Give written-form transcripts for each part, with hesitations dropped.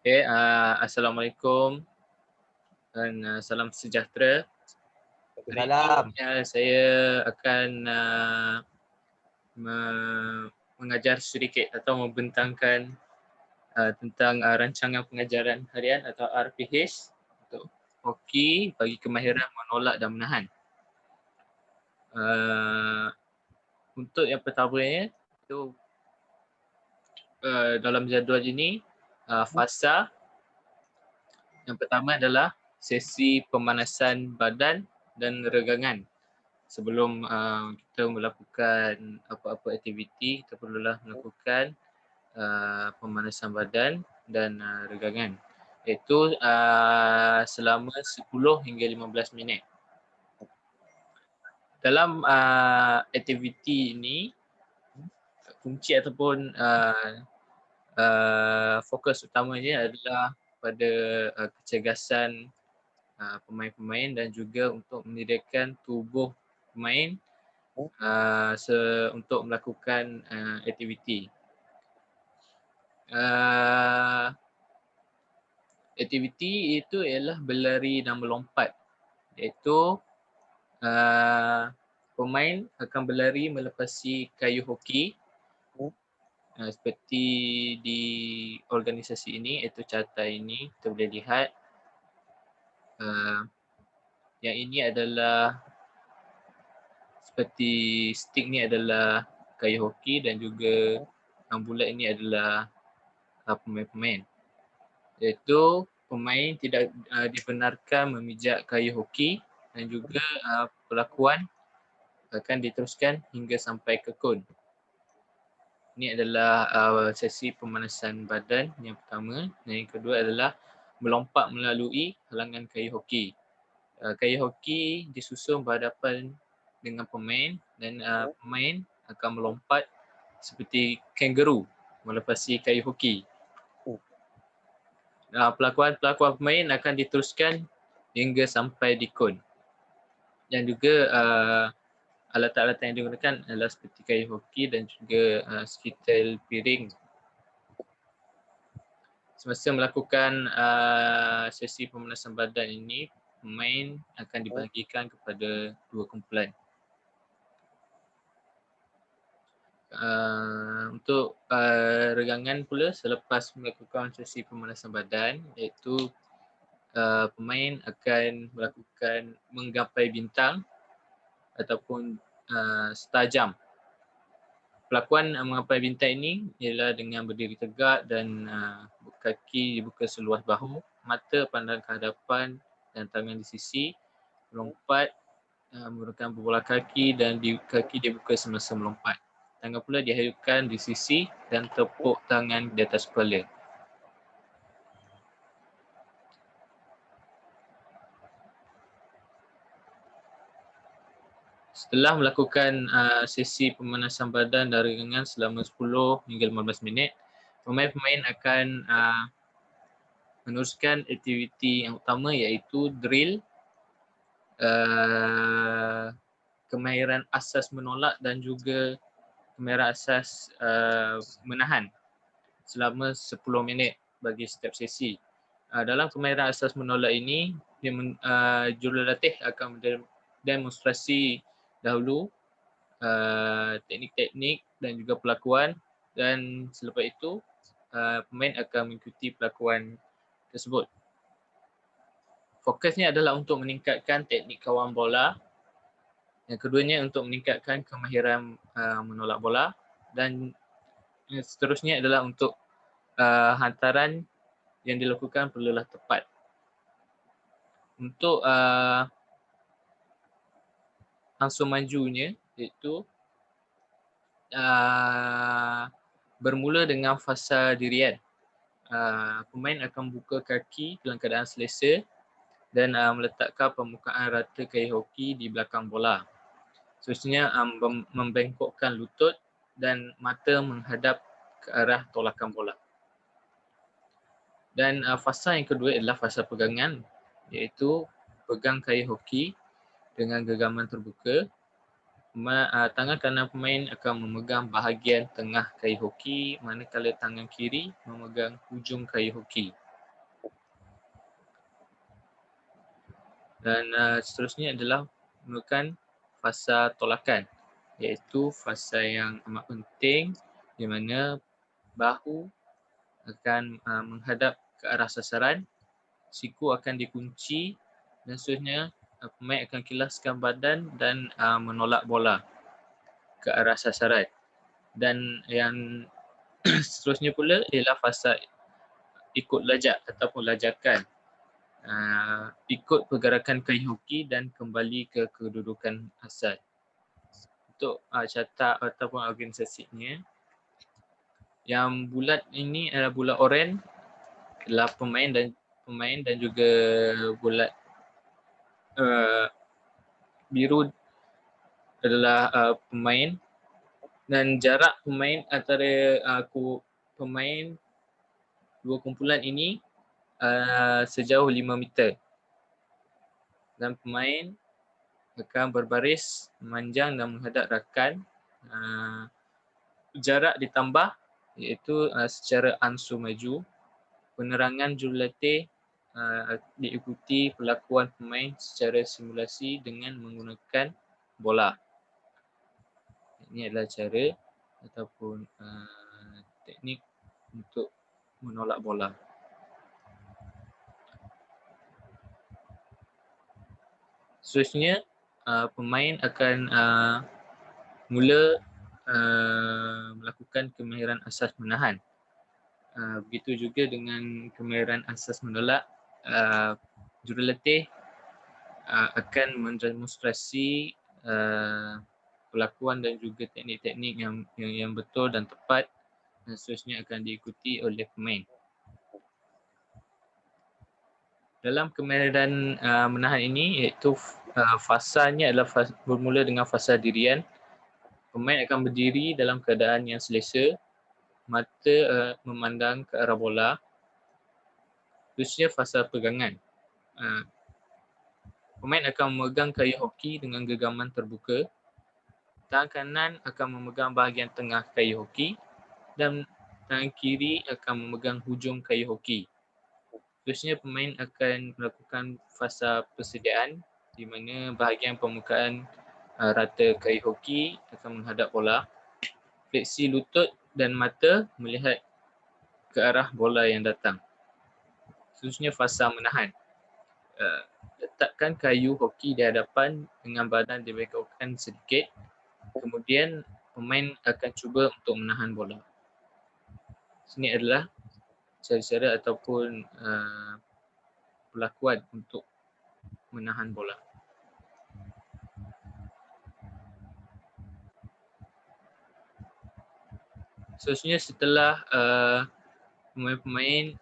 Assalamualaikum dan salam sejahtera. Hari ini Salam. saya akan mengajar sedikit atau membentangkan tentang rancangan pengajaran harian atau RPH untuk hoki bagi kemahiran menolak dan menahan. Untuk yang pertamanya itu dalam jadual ini fasa yang pertama adalah sesi pemanasan badan dan regangan. Sebelum kita melakukan apa-apa aktiviti, kita perlulah melakukan pemanasan badan dan regangan. Iaitu selama 10 hingga 15 minit. Dalam aktiviti ini, kunci ataupun fokus utamanya adalah pada kecergasan pemain-pemain dan juga untuk menyediakan tubuh pemain untuk melakukan aktiviti. Aktiviti itu ialah berlari dan melompat, iaitu pemain akan berlari melepasi kayu hoki seperti di organisasi ini, iaitu carta ini kita boleh lihat yang ini adalah seperti stick ni adalah kayu hoki dan juga yang bulat ini adalah pemain-pemain. Iaitu pemain tidak dibenarkan memijak kayu hoki dan juga perlakuan akan diteruskan hingga sampai ke kon. Ini adalah sesi pemanasan badan yang pertama, dan yang kedua adalah melompat melalui halangan kayu hoki. Kayu hoki disusun berhadapan dengan pemain dan pemain akan melompat seperti kangaroo melepasi kayu hoki. Pelakuan pemain akan diteruskan hingga sampai di kon. Dan juga alat-alat yang digunakan adalah seperti kayu hoki dan juga skitel piring. Semasa melakukan sesi pemanasan badan ini, pemain akan dibahagikan kepada dua kumpulan. Untuk regangan pula selepas melakukan sesi pemanasan badan, iaitu pemain akan melakukan menggapai bintang ataupun star jump. Pelakuan menggapai bintang ini ialah dengan berdiri tegak dan kaki dibuka seluas bahu, mata pandang ke hadapan dan tangan di sisi, melompat menggunakan bola kaki dan kaki dibuka semasa melompat. Tangan pula dihayutkan di sisi dan tepuk tangan di atas kepala. Setelah melakukan sesi pemanasan badan dan regangan selama 10 hingga 15 minit, pemain-pemain akan meneruskan aktiviti yang utama iaitu drill kemahiran asas menolak dan juga kemahiran asas menahan selama 10 minit bagi setiap sesi. Dalam kemahiran asas menolak ini, jurulatih akan demonstrasi dahulu teknik-teknik dan juga pelakuan, dan selepas itu pemain akan mengikuti pelakuan tersebut. Fokusnya adalah untuk meningkatkan teknik kawal bola. Yang keduanya untuk meningkatkan kemahiran menolak bola, dan seterusnya adalah untuk hantaran yang dilakukan perlulah tepat. Untuk langsung majunya iaitu bermula dengan fasa dirian. Pemain akan buka kaki dalam keadaan selesa dan meletakkan permukaan rata kayu hoki di belakang bola. Seterusnya membengkokkan lutut dan mata menghadap ke arah tolakan bola. Dan fasa yang kedua adalah fasa pegangan, iaitu pegang kayu hoki dengan genggaman terbuka. Tangan kanan pemain akan memegang bahagian tengah kayu hoki, manakala tangan kiri memegang hujung kayu hoki. Dan seterusnya adalah memerlukan fasa tolakan, iaitu fasa yang amat penting di mana bahu akan menghadap ke arah sasaran, siku akan dikunci dan seterusnya pemain akan kilaskan badan dan menolak bola ke arah sasaran. Dan yang seterusnya pula ialah fasa ikut lajak ataupun lajakan. Ikut pergerakan kayu hoki dan kembali ke kedudukan asal. Untuk catat ataupun organisasinya, yang bulat ini adalah bulat oranye adalah pemain dan juga bulat biru adalah pemain, dan jarak pemain antara pemain dua kumpulan ini sejauh 5 meter. Dan pemain akan berbaris memanjang dan menghadap rakan. Jarak ditambah iaitu secara ansur maju. Penerangan jurulatih diikuti perlakuan pemain secara simulasi dengan menggunakan bola. Ini adalah cara ataupun teknik untuk menolak bola. Seterusnya, pemain akan mula melakukan kemahiran asas menahan. Begitu juga dengan kemahiran asas menolak. Jurulatih akan mendemonstrasi perlakuan dan juga teknik-teknik yang betul dan tepat, dan seterusnya akan diikuti oleh pemain. Dalam kemahiran menahan ini, iaitu fasanya adalah bermula dengan fasa dirian. Pemain akan berdiri dalam keadaan yang selesa, mata memandang ke arah bola. Seterusnya fasa pegangan. Pemain akan memegang kayu hoki dengan genggaman terbuka. Tangan kanan akan memegang bahagian tengah kayu hoki dan tangan kiri akan memegang hujung kayu hoki. Seterusnya pemain akan melakukan fasa persediaan di mana bahagian permukaan rata kayu hoki akan menghadap bola. Fleksi lutut dan mata melihat ke arah bola yang datang. Seterusnya fasa menahan. Letakkan kayu hoki di hadapan dengan badan dibengkokkan sedikit. Kemudian pemain akan cuba untuk menahan bola. Sini adalah cara-cara ataupun perlakuan untuk menahan bola. Seterusnya setelah pemain-pemain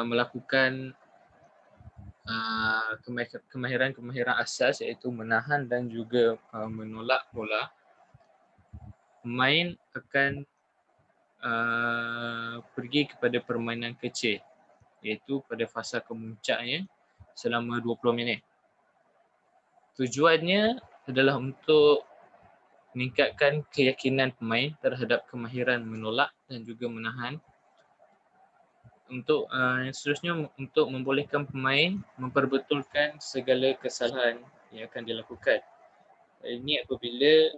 melakukan kemahiran asas iaitu menahan dan juga menolak bola, pemain akan pergi kepada permainan kecil iaitu pada fasa kemuncaknya selama 20 minit. Tujuannya adalah untuk meningkatkan keyakinan pemain terhadap kemahiran menolak dan juga menahan. Untuk seterusnya untuk membolehkan pemain memperbetulkan segala kesalahan yang akan dilakukan. Ini apabila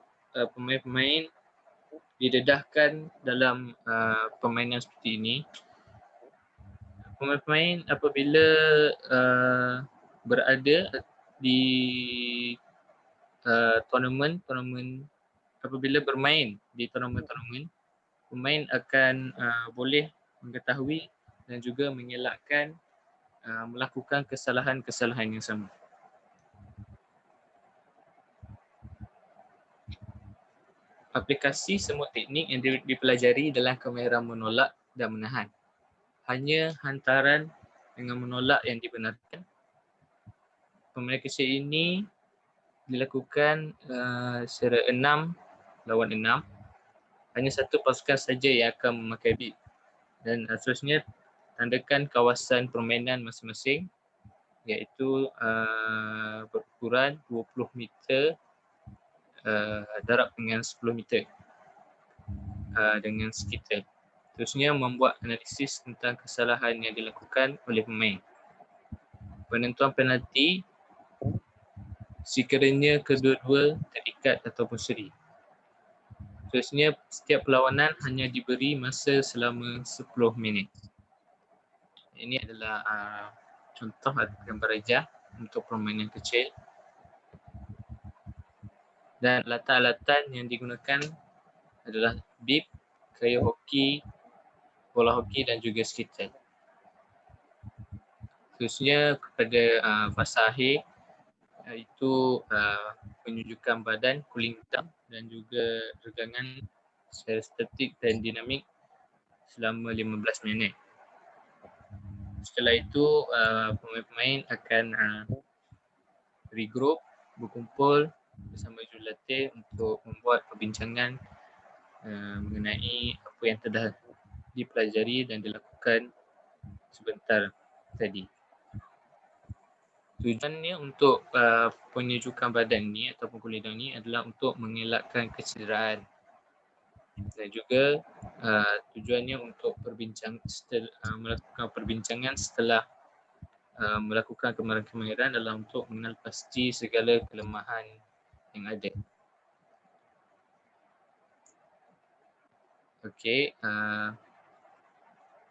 pemain-pemain didedahkan dalam permainan seperti ini, pemain-pemain apabila berada di tournament, apabila bermain di tournament, pemain akan boleh mengetahui dan juga mengelakkan melakukan kesalahan-kesalahan yang sama. Aplikasi semua teknik yang dipelajari dalam kemahiran menolak dan menahan. Hanya hantaran dengan menolak yang dibenarkan. Permainan kecil ini dilakukan secara 6 lawan 6. Hanya satu pasukan saja yang akan memakai bib. Dan seterusnya tandakan kawasan permainan masing-masing iaitu berukuran 20 meter darab dengan 10 meter dengan sekitar. Seterusnya, membuat analisis tentang kesalahan yang dilakukan oleh pemain. Penentuan penalti sekiranya kedua-dua terikat ataupun seri. Seterusnya, setiap perlawanan hanya diberi masa selama 10 minit. Ini adalah contoh atau gambar rejah untuk permainan kecil. Dan alatan-alatan yang digunakan adalah bib, kayu hoki, bola hoki dan juga skitel. Seterusnya kepada fasa akhir, iaitu penunjukan badan, cooling down dan juga regangan secara statik dan dinamik selama 15 minit. Setelah itu pemain-pemain akan regroup, berkumpul bersama jurulatih untuk membuat perbincangan mengenai apa yang telah dipelajari dan dilakukan sebentar tadi. Tujuannya untuk penunjukan badan ni ataupun cooling down ni adalah untuk mengelakkan kecederaan dan juga tujuannya untuk melakukan perbincangan setelah melakukan kemahiran adalah untuk mengenal pasti segala kelemahan yang ada. Okey,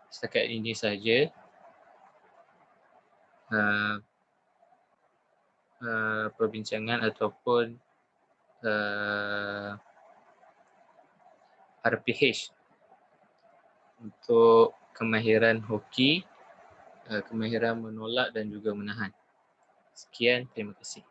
setakat ini saja perbincangan ataupun RPH untuk kemahiran hoki, kemahiran menolak dan juga menahan. Sekian, terima kasih.